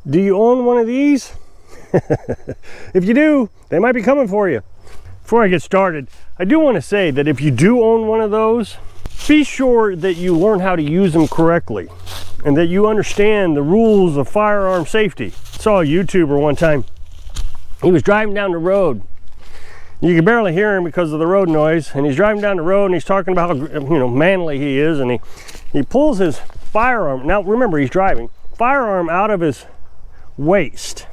Do you own one of these? If you do, they might be coming for you. Before I get started, I do want to say that if you do own one of those, be sure that you learn how to use them correctly and that you understand the rules of firearm safety. I saw a YouTuber one time. He was driving down the road. You could barely hear him because of the road noise, and he's driving down the road and he's talking about how manly he is, and he pulls his firearm. Now remember, he's driving. Firearm out of his waist.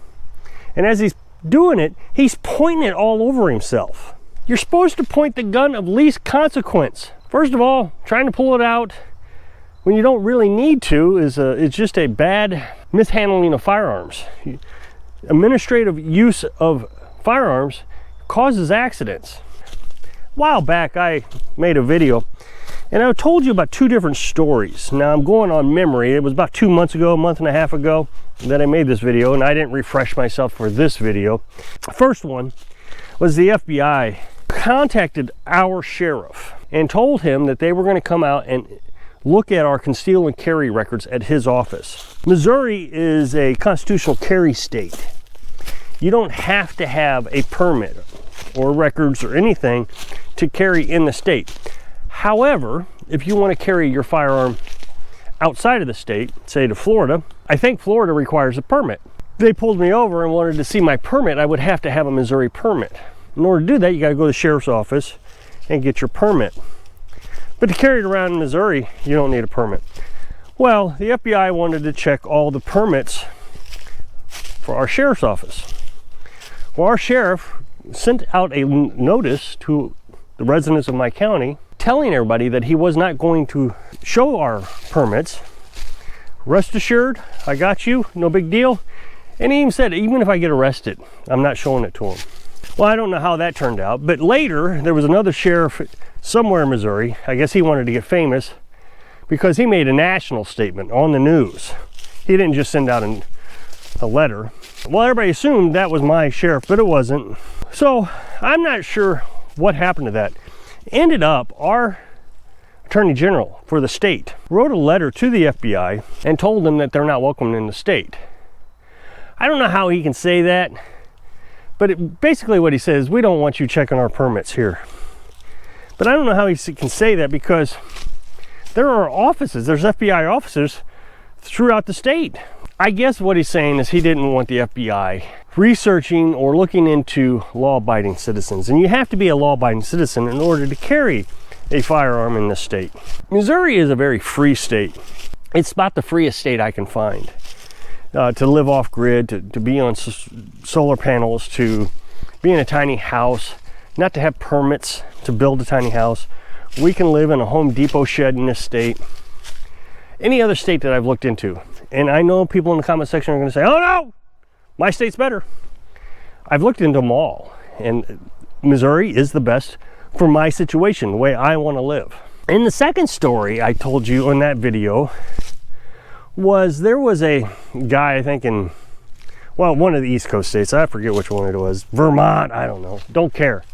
And as he's doing it, he's pointing it all over himself. You're supposed to point the gun of least consequence. First of all, trying to pull it out when you don't really need to is it's just a bad mishandling of firearms. Administrative use of firearms causes accidents. A while back I made a video and I told you about two different stories. Now I'm going on memory. It was about 2 months ago, a month and a half ago that I made this video, and I didn't refresh myself for this video. The first one was the FBI contacted our sheriff and told him that they were going to come out and look at our conceal and carry records at his office. Missouri is a constitutional carry state. You don't have to have a permit or records or anything to carry in the state. However, if you want to carry your firearm outside of the state, say to Florida, I think Florida requires a permit. If they pulled me over and wanted to see my permit, I would have to have a Missouri permit. In order to do that, you got to go to the sheriff's office and get your permit. But to carry it around in Missouri, you don't need a permit. Well, the FBI wanted to check all the permits for our sheriff's office. Well, our sheriff sent out a notice to the residents of my county telling everybody that he was not going to show our permits. Rest assured, I got you, no big deal. And he even said, even if I get arrested, I'm not showing it to him. Well, I don't know how that turned out, but later there was another sheriff somewhere in Missouri. I guess he wanted to get famous because he made a national statement on the news. He didn't just send out a letter. Well, everybody assumed that was my sheriff, but it wasn't. So I'm not sure what happened to that. Ended up, our attorney general for the state wrote a letter to the FBI and told them that they're not welcome in the state. I don't know how he can say that, but basically what he says, we don't want you checking our permits here. But I don't know how he can say that because there are offices, there's FBI officers throughout the state. I guess what he's saying is he didn't want the FBI researching or looking into law-abiding citizens. And you have to be a law-abiding citizen in order to carry a firearm in this state. Missouri is a very free state. It's about the freest state I can find. To live off grid, to be on solar panels, to be in a tiny house, not to have permits to build a tiny house. We can live in a Home Depot shed in this state. Any other state that I've looked into, and I know people in the comment section are going to say, oh no, my state's better. I've looked into them all, and Missouri is the best for my situation, the way I want to live. And the second story I told you in that video was there was a guy, I think in, well, one of the East Coast states, I forget which one it was, Vermont, I don't know, don't care.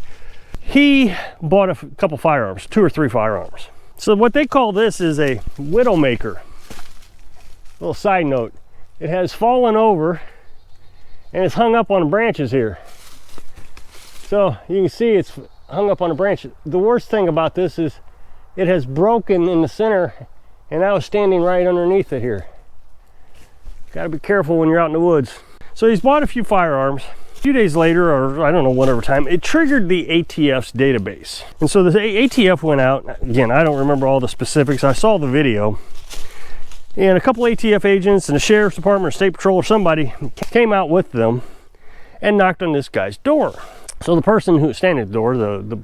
He bought a couple firearms, 2 or 3 firearms. So what they call this is a widowmaker. Little side note, it has fallen over and it's hung up on branches here. So you can see it's hung up on a branch. The worst thing about this is it has broken in the center and I was standing right underneath it here. Got to be careful when you're out in the woods. So he's bought a few firearms. A few days later, or I don't know, whatever time, it triggered the ATF's database. And so the ATF went out. Again, I don't remember all the specifics. I saw the video. And a couple ATF agents and the sheriff's department or state patrol or somebody came out with them and knocked on this guy's door. So the person who was standing at the door, the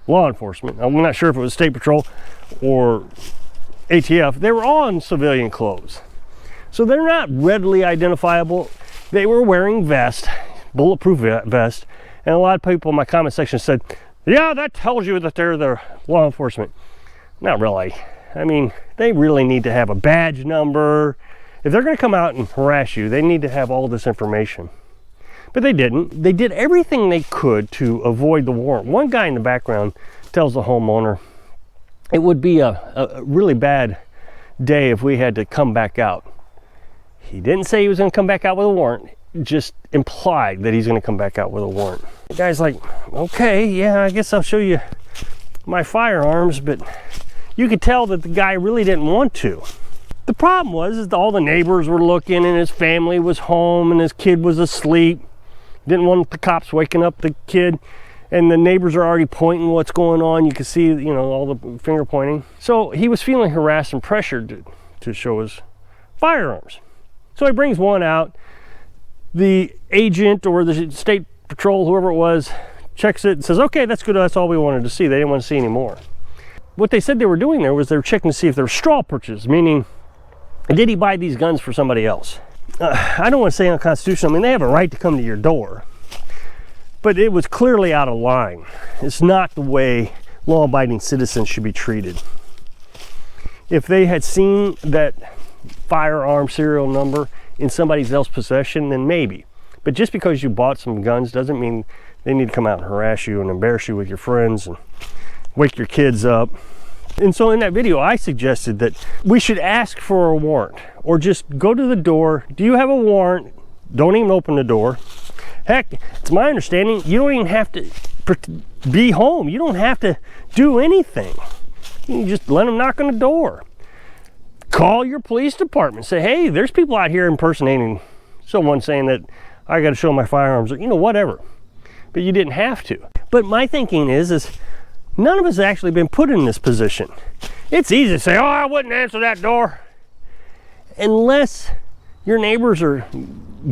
law enforcement, I'm not sure if it was state patrol or ATF, they were all in civilian clothes. So they're not readily identifiable. They were wearing vests, bulletproof vest, and a lot of people in my comment section said, yeah, that tells you that they're the law enforcement. Not really. I mean, they really need to have a badge number. If they're going to come out and harass you, they need to have all this information. But they didn't. They did everything they could to avoid the warrant. One guy in the background tells the homeowner, it would be a really bad day if we had to come back out He didn't say he was going to come back out with a warrant, just implied that he's going to come back out with a warrant. The guy's like, okay, yeah, I guess I'll show you my firearms, but you could tell that the guy really didn't want to. The problem was is all the neighbors were looking, and his family was home, and his kid was asleep. Didn't want the cops waking up the kid, and the neighbors are already pointing what's going on. You can see, you know, all the finger pointing. So he was feeling harassed and pressured to show his firearms. So he brings one out. The agent or the state patrol, whoever it was, checks it and says, okay, that's good. That's all we wanted to see. They didn't want to see any more. What they said they were doing there was they were checking to see if there were straw purchases, meaning, did he buy these guns for somebody else? I don't want to say unconstitutional. I mean, they have a right to come to your door, but it was clearly out of line. It's not the way law-abiding citizens should be treated. If they had seen that firearm serial number in somebody else's possession, then maybe. But just because you bought some guns doesn't mean they need to come out and harass you and embarrass you with your friends and wake your kids up. And so in that video, I suggested that we should ask for a warrant, or just go to the door. Do you have a warrant? Don't even open the door. Heck, it's my understanding you don't even have to be home. You don't have to do anything. You just let them knock on the door. Call your police department. Say, hey, there's people out here impersonating someone saying that I got to show my firearms, or, you know, whatever. But you didn't have to. But my thinking is none of us have actually been put in this position. It's easy to say, oh, I wouldn't answer that door. Unless your neighbors are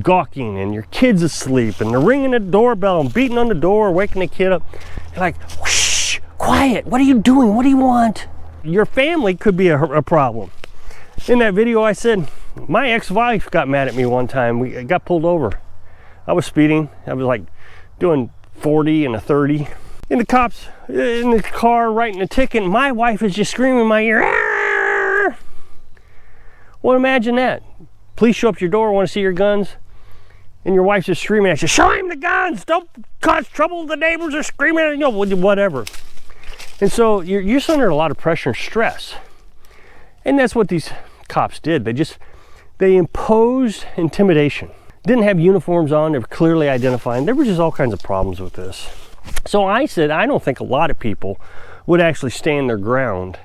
gawking and your kid's asleep and they're ringing the doorbell and beating on the door, waking the kid up. You're like, whoosh, quiet, what are you doing? What do you want? Your family could be a problem. In that video, I said, my ex-wife got mad at me one time. We got pulled over. I was speeding. I was like doing 40 and a 30. And the cops in the car writing a ticket, and my wife is just screaming in my ear. Arr! Well, imagine that. Police show up at your door, want to see your guns, and your wife's just screaming at you, show him the guns, don't cause trouble, the neighbors are screaming at you, know, whatever. And so you're just under a lot of pressure and stress. And that's what these cops did. They imposed intimidation. Didn't have uniforms on, they were clearly identifying. There were just all kinds of problems with this. So I said, I don't think a lot of people would actually stand their ground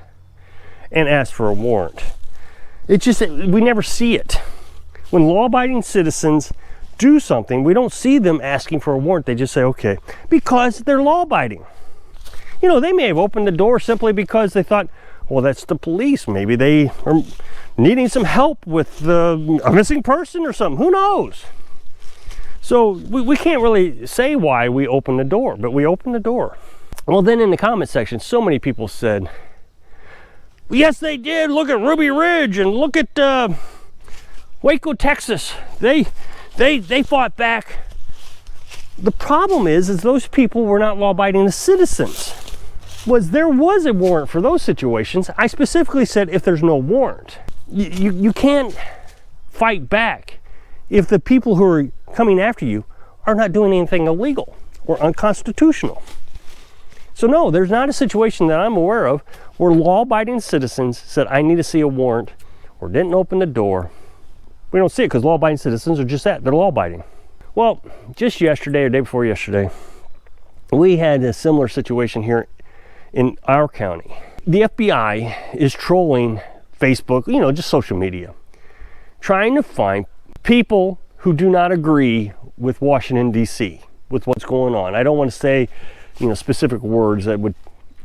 and ask for a warrant. It's just that we never see it. When law-abiding citizens do something, we don't see them asking for a warrant. They just say, okay, because they're law-abiding. You know, they may have opened the door simply because they thought, well, that's the police. Maybe they are needing some help with a missing person or something. Who knows? So we can't really say why we opened the door, but we opened the door. Well, then in the comment section, so many people said, yes, they did. Look at Ruby Ridge and look at Waco, Texas. They fought back. The problem is those people were not law-abiding citizens. There was a warrant for those situations. I specifically said if there's no warrant. You can't fight back if the people who are coming after you are not doing anything illegal or unconstitutional. So no, there's not a situation that I'm aware of where law-abiding citizens said, I need to see a warrant, or didn't open the door. We don't see it because law-abiding citizens are just that, they're law-abiding. Well, just yesterday or day before yesterday, we had a similar situation here in our county. The FBI is trolling Facebook, you know, just social media, trying to find people who do not agree with Washington, D.C., with what's going on. I don't want to say, you know, specific words that would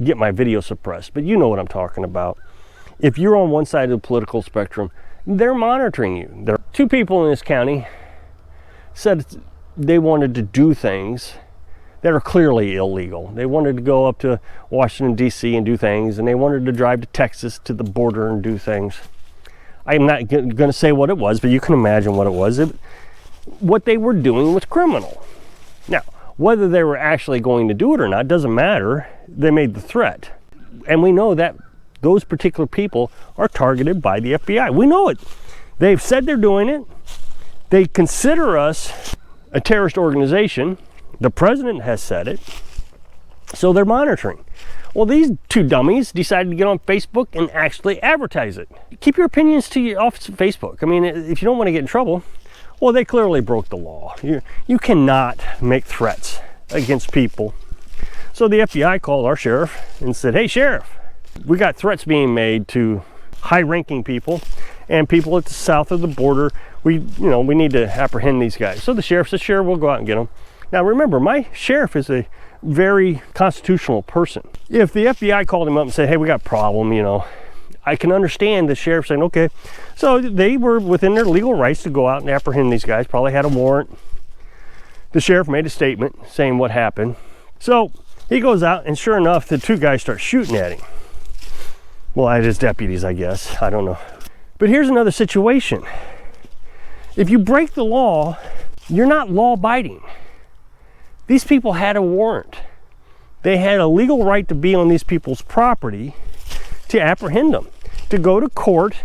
get my video suppressed, but you know what I'm talking about. If you're on one side of the political spectrum, they're monitoring you. There are two people in this county said they wanted to do things that are clearly illegal. They wanted to go up to Washington, D.C. and do things, and they wanted to drive to Texas to the border and do things. I'm not going to say what it was, but you can imagine what it was. What they were doing was criminal. Now, whether they were actually going to do it or not doesn't matter. They made the threat. And we know that those particular people are targeted by the FBI. We know it. They've said they're doing it. They consider us a terrorist organization. The president has said it. So they're monitoring. Well, these two dummies decided to get on Facebook and actually advertise it. Keep your opinions to your off Facebook. I mean, if you don't want to get in trouble, well, they clearly broke the law. You cannot make threats against people. So the FBI called our sheriff and said, hey, sheriff, we got threats being made to high-ranking people and people at the south of the border. We need to apprehend these guys. So the sheriff said, sure, we'll go out and get them. Now remember, my sheriff is a very constitutional person. If the FBI called him up and said, hey, we got a problem, I can understand the sheriff saying, okay. So they were within their legal rights to go out and apprehend these guys, probably had a warrant. The sheriff made a statement saying what happened. So he goes out, and sure enough, the two guys start shooting at him. Well, at his deputies, I guess, I don't know. But here's another situation. If you break the law, you're not law-abiding. These people had a warrant. They had a legal right to be on these people's property to apprehend them, to go to court,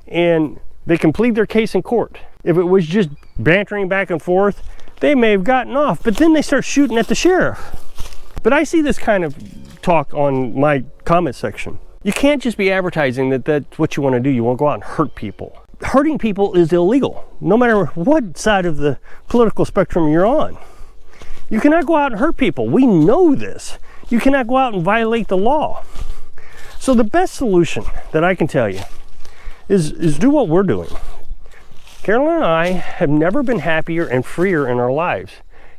and they can plead their case in court. If it was just bantering back and forth, they may have gotten off, but then they start shooting at the sheriff. But I see this kind of talk on my comment section. You can't just be advertising that that's what you want to do. You want to go out and hurt people. Hurting people is illegal, no matter what side of the political spectrum you're on. You cannot go out and hurt people. We know this. You cannot go out and violate the law. So the best solution that I can tell you is do what we're doing. Carolyn and I have never been happier and freer in our lives,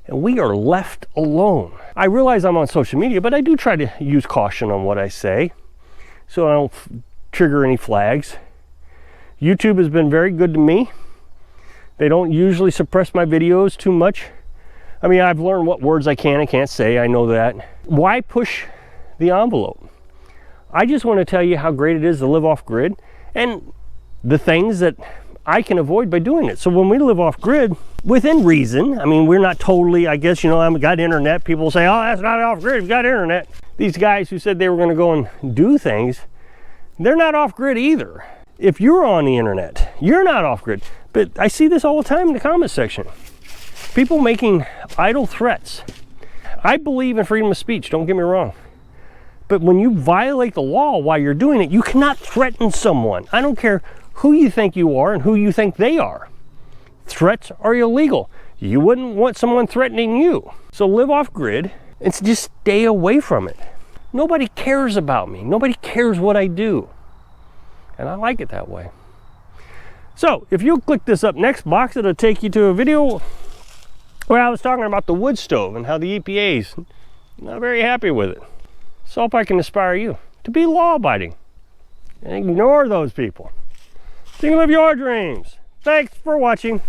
and we are left alone. I realize I'm on social media, but I do try to use caution on what I say so I don't trigger any flags. YouTube has been very good to me. They don't usually suppress my videos too much. I mean, I've learned what words I can and can't say. I know that. Why push the envelope? I just want to tell you how great it is to live off grid and the things that I can avoid by doing it. So when we live off grid, within reason, I mean, we're not totally, I guess, I've got internet. People say, oh, that's not off grid, you've got internet. These guys who said they were going to go and do things, they're not off grid either. If you're on the internet, you're not off grid. But I see this all the time in the comment section. People making idle threats. I believe in freedom of speech, don't get me wrong. But when you violate the law while you're doing it, you cannot threaten someone. I don't care who you think you are and who you think they are. Threats are illegal. You wouldn't want someone threatening you. So live off grid and just stay away from it. Nobody cares about me. Nobody cares what I do. And I like it that way. So if you click this up next box, it'll take you to a video where I was talking about the wood stove and how the EPA's not very happy with it. So I hope I can inspire you to be law-abiding and ignore those people. So you can live your dreams. Thanks for watching.